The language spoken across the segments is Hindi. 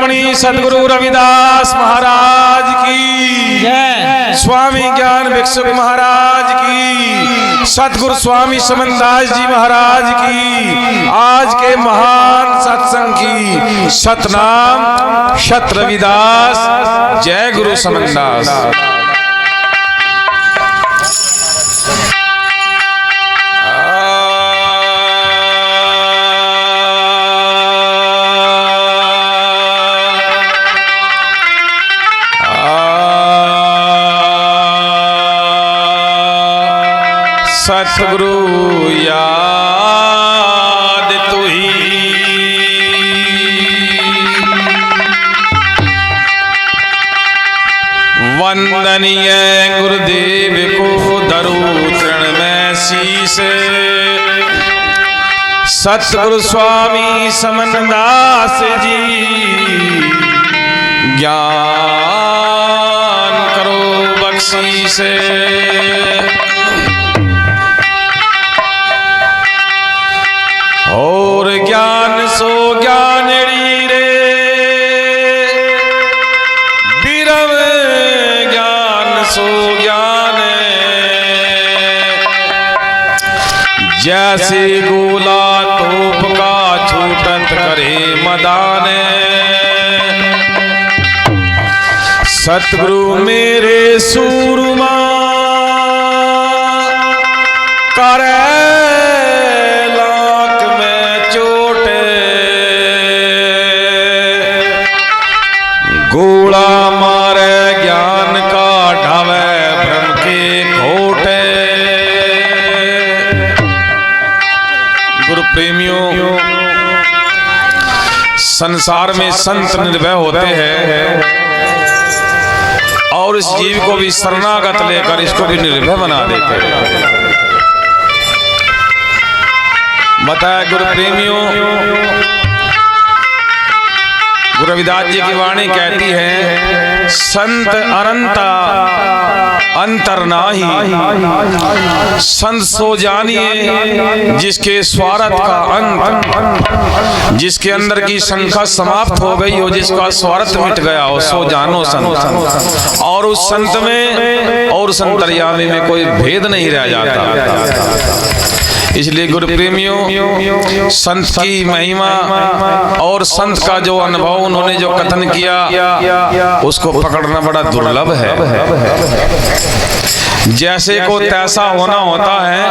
शिरोमणि सद्गुरु रविदास महाराज की जय, स्वामी ज्ञान भिक्षुक महाराज की, सतगुरु स्वामी समनदास जी महाराज की, आज के महान सत्संग की सतनाम सत रविदास, जय गुरु समनदास। सतगुरु याद तुही वंदनीय गुरुदेव को धरू चरण में शीश, सतगुरु स्वामी समनदास जी ज्ञान करो बख्शीश। और ज्ञान सो ज्ञानड़ी रे बीरव ज्ञान सो ज्ञान, जैसे गोला तोप का छूटत करे मदान, सतगुरु मेरे सूरमा करे गोला मारे ज्ञान का ढावे भ्रम के खोटे। गुरु प्रेमियों, संसार में संत निर्भय होते हैं और इस जीव को भी शरणागत लेकर इसको भी निर्भय बना देते हैं। बताया गुरु प्रेमियों, गुरु रविदास जी की वाणी कहती है, संत अनंता अंतर नाही, संत सो जानिए जिसके स्वार्थ का अंत, जिसके अंदर की शंका समाप्त हो गई हो, जिसका स्वार्थ मिट गया हो, सो जानो संत। और उस संत में और संतर्यामी में कोई भेद नहीं रह जाता। इसलिए गुरु प्रेमियों, संत की महिमा और संत का जो अनुभव उन्होंने जो कथन किया उसको पकड़ना बड़ा दुर्लभ है। जैसे को तैसा होना होता है,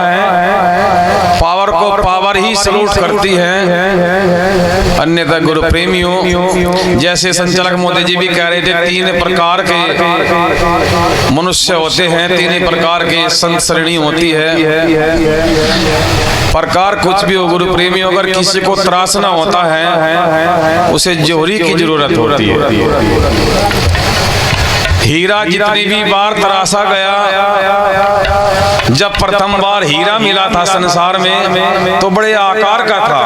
पावर को पावर ही सलूट करती है। अन्यथा गुरु प्रेमियों, जैसे संचालक मोदी जी भी कह रहे थे, तीन प्रकार के मनुष्य होते हैं, तीन प्रकार के संत श्रेणी होती है। प्रकार कुछ भी हो गुरु प्रेमियों, अगर किसी को त्रासना होता है उसे जोहरी की जरूरत होती है। हीरा जितनी भी बार तराशा गया, जब प्रथम बार हीरा मिला था संसार में तो बड़े आकार का था,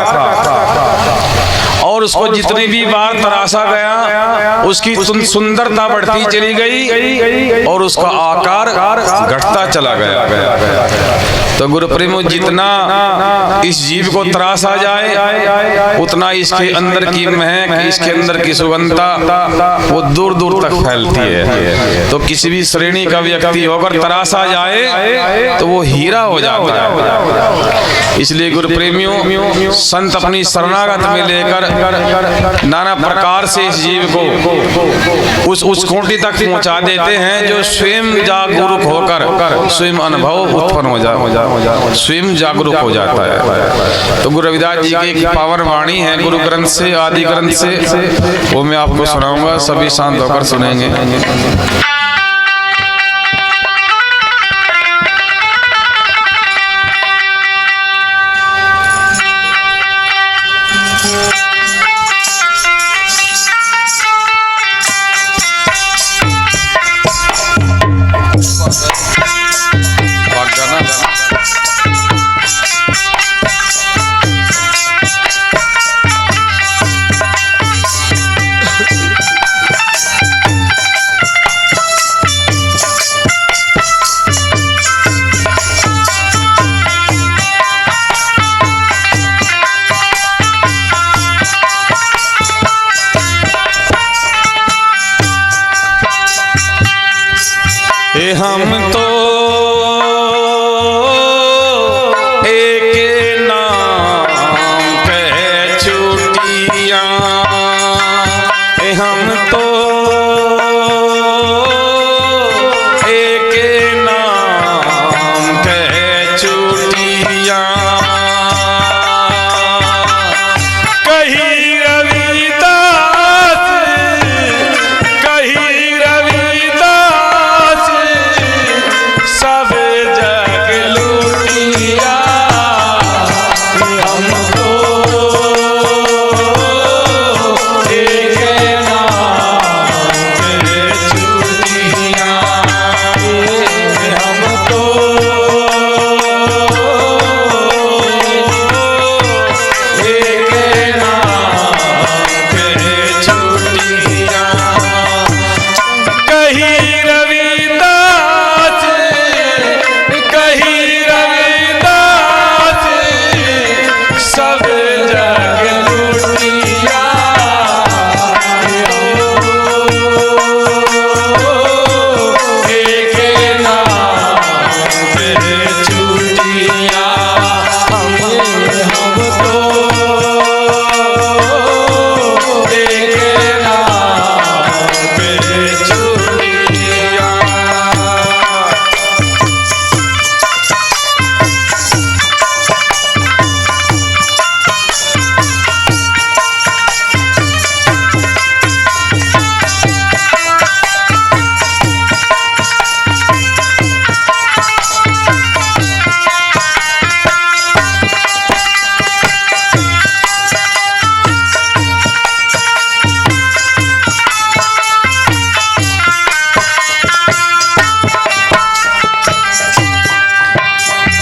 और उसको जितनी भी बार तराशा गया उसकी सुंदरता बढ़ती चली गई और उसका आकार घटता चला गया। तो गुरु प्रेमो, जितना इस जीव को तराशा जाए उतना इसके अंदर की महक, इसके अंदर की सुगंधता वो दूर दूर तक फैलती है। तो किसी भी श्रेणी का व्यक्ति होकर तराशा जाए तो वो हीरा हो जाता है। इसलिए गुरु प्रेमियों, संत अपनी शरणागत में लेकर नाना प्रकार से इस जीव को उस कोटि तक पहुंचा देते हैं जो स्वयं जागरूक होकर स्वयं अनुभव उत्पन्न हो जाए, स्वयं जागरूक हो जाता है। तो गुरु रविदास जी की एक पावन वाणी है गुरु ग्रंथ से, आदि ग्रंथ से, वो मैं आपको सुनाऊंगा, सभी शांत होकर सुनेंगे। हम तो एक नाम पे छुट्टियां, हम तो एक नाम पे छुट्टियां। कहीं रविदास, कहीं रविदास, सब जग लूटिया। हम तो एक नाम पे छुट्टियां, हम तो एक नाम पे छुट्टियां। कहीं रविदास, कहीं रविदास, सब जग लूटिया। एक नाम पे छुट्टिया, हम तो एक नाम पे छुट्टिया।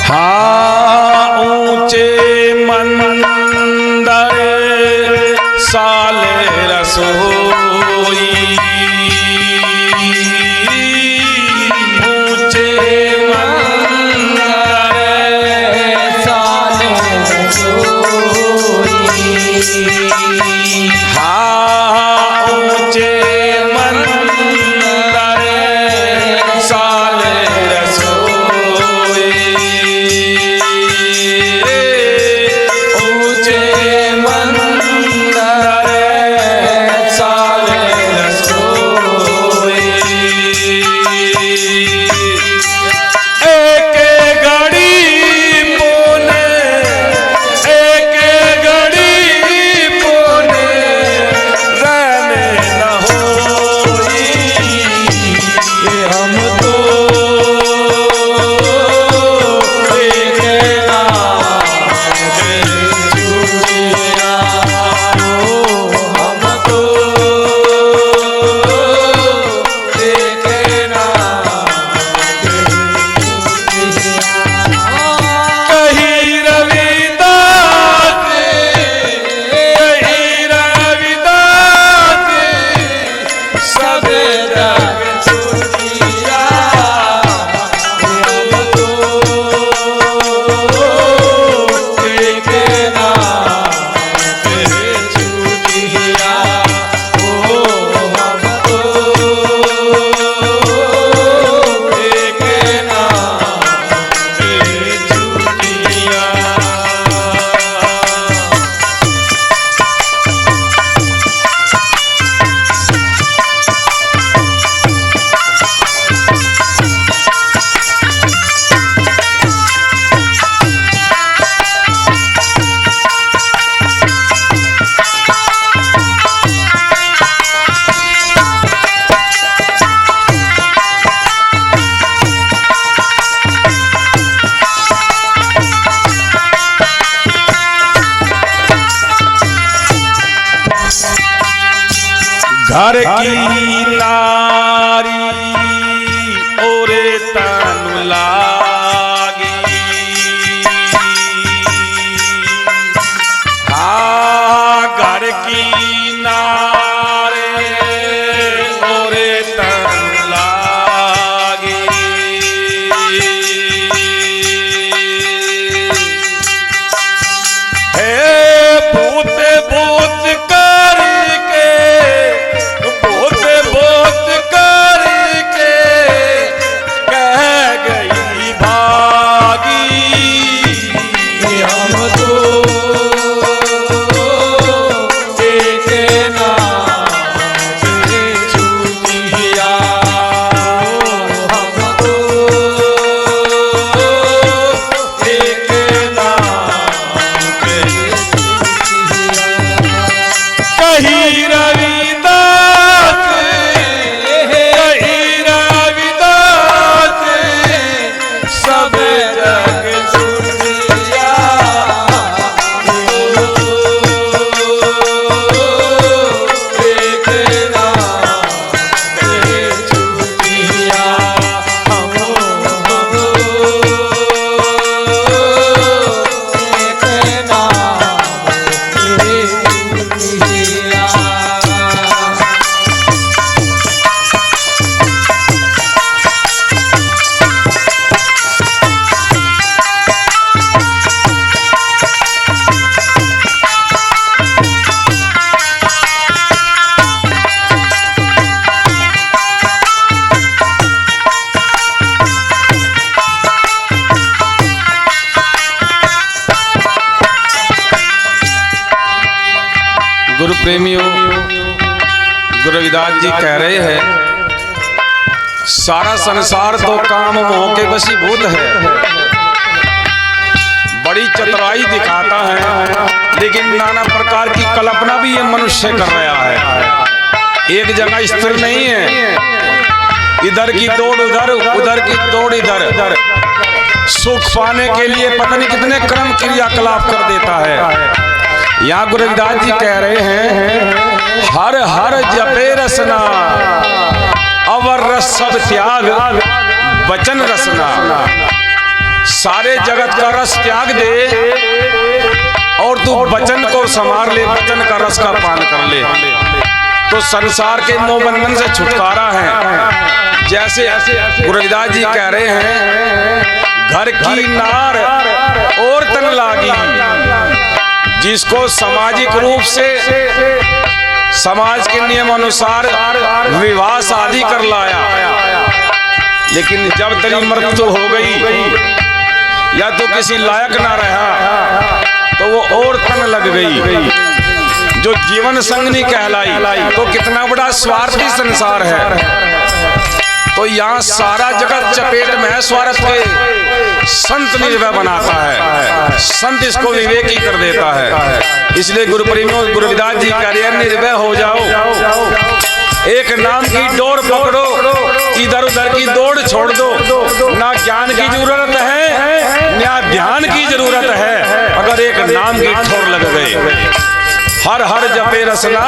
हाँ ऊंचे मंदिर साले रसोई, ऊंचे मंदिर साले रसोई। हाँ ऊंचे मंदिर साले रसोई, ऊंचे मंदिर साले रसोई। एक घड़ी पोने, एक घड़ी पोने रहने न होई। हम तो एक नाम पे छुट्टिया, हम तो एक नाम पे छुट्टिया। कहीं रविदास, कहीं रविदास, सब जग छुट्टिया। हम तो एक नाम पे छुट्टिया, हम तो एक नाम पे छुट्टिया। घर की नारी ओरे तनु लागी, हाँ घर की नारी ओरे तनु लागी। हे भूत भूत करके, भूत भूत करके गुरु रविदास जी कह रहे हैं सारा संसार तो काम मोह के वशीभूत है, बड़ी चतुराई दिखाता है, लेकिन नाना प्रकार की कल्पना भी ये मनुष्य कर रहा है। एक जगह स्थिर नहीं है, इधर की दौड़ उधर, उधर की दौड़ इधर। सुख पाने के लिए पता नहीं कितने कर्म क्रियाकलाप कर देता है। यहाँ गुरु रविदास जी कह रहे हैं हर हर जपे रसना, अवर रस सब त्याग वचन रसना। सारे जगत का रस त्याग दे और तू वचन को संभाल ले, वचन का रस का पान कर ले, तो संसार के मोह बंधन से छुटकारा है। जैसे गुरु रविदास जी कह रहे हैं घर की नार और तन लागी, जिसको सामाजिक रूप से समाज के नियम अनुसार विवाह शादी कर लाया, लेकिन जब तेरी मृत्यु हो गई या तो किसी लायक ना रहा तो वो और तन लग गई, जो जीवन संग नहीं कहलाई। तो कितना बड़ा स्वार्थी संसार है। तो यहाँ सारा जगत चपेट में है स्वार्थ के। संत निर्भय बनाता है, संत इसको विवेकी कर देता है। इसलिए गुरु प्रेमियों गुरु रविदास जी कह रहे हैं निर्भय हो जाओ, एक नाम की डोर पकड़ो, इधर उधर की दौड़ छोड़ दो। ना ज्ञान की जरूरत है ना ध्यान की जरूरत है, अगर एक नाम की ठोर लग गए। हर हर जपे रसना,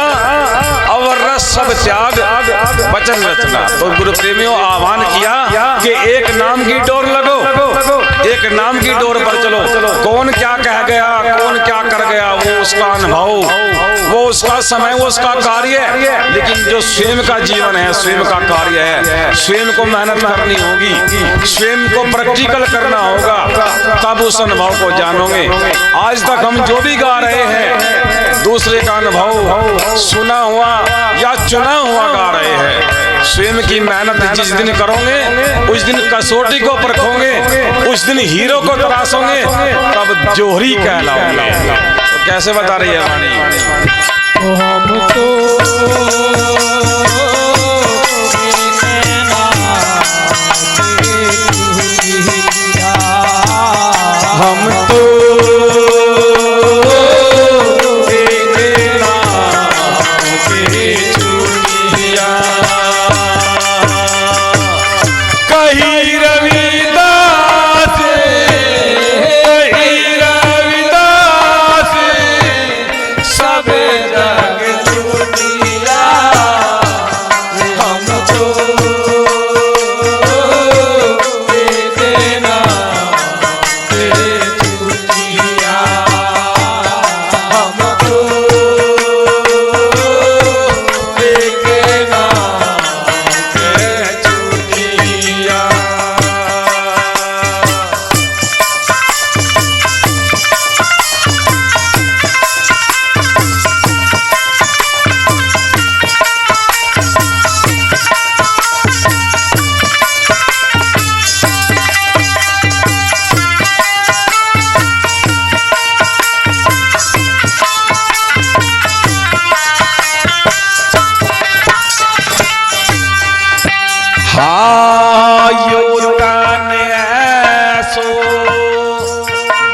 अवर रस सब त्याग वचन रचना। तो गुरु प्रेमियों आह्वान किया कि एक नाम की डोर लगो, एक नाम की डोर पर चलो। कौन क्या कह गया, कौन क्या कर गया, वो उसका अनुभव, वो उसका समय, वो उसका कार्य है, लेकिन जो स्वयं का जीवन है, स्वयं का कार्य है, स्वयं को मेहनत करनी होगी, स्वयं को प्रैक्टिकल करना होगा, तब उस अनुभव को जानोगे। आज तक हम जो भी गा रहे हैं दूसरे का अनुभव सुना हुआ या चुना हुआ गा रहे हैं। स्वयं की मेहनत जिस दिन करोगे उस दिन कसौटी को परखोगे, उस दिन हीरो को तराशोगे, तब जोहरी कहलाओगे। तो कैसे बता रही है वाणी? हम तो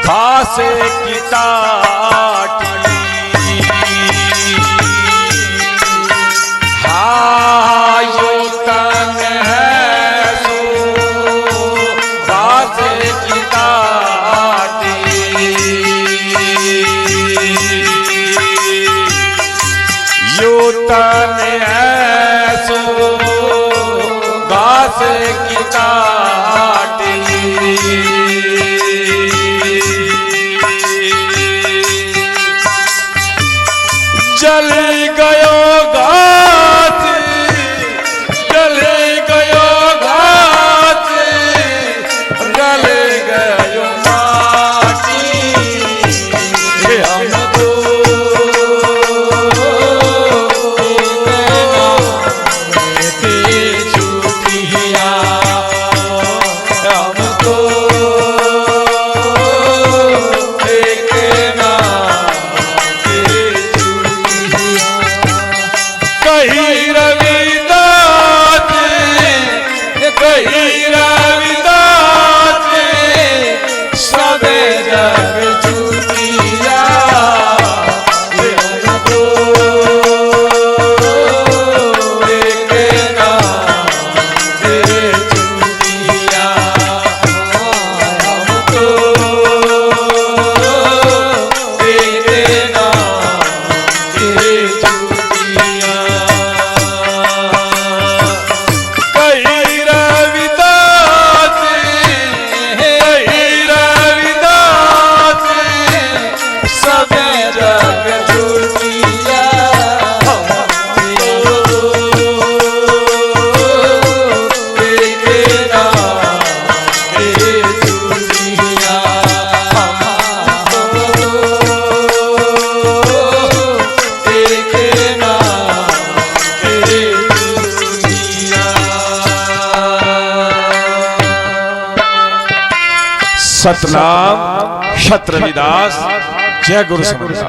घासे की टाटी, हायो तन है सो घासे की टाटी। यो तन है सो घासे की टाटी। जल गयो घास, जल गयो घास, गल गयो माटी। हम तो झूठिया कही रविदास सबे जग झूठिया सतनाम शत रविदास। जय गुरु समर्थ।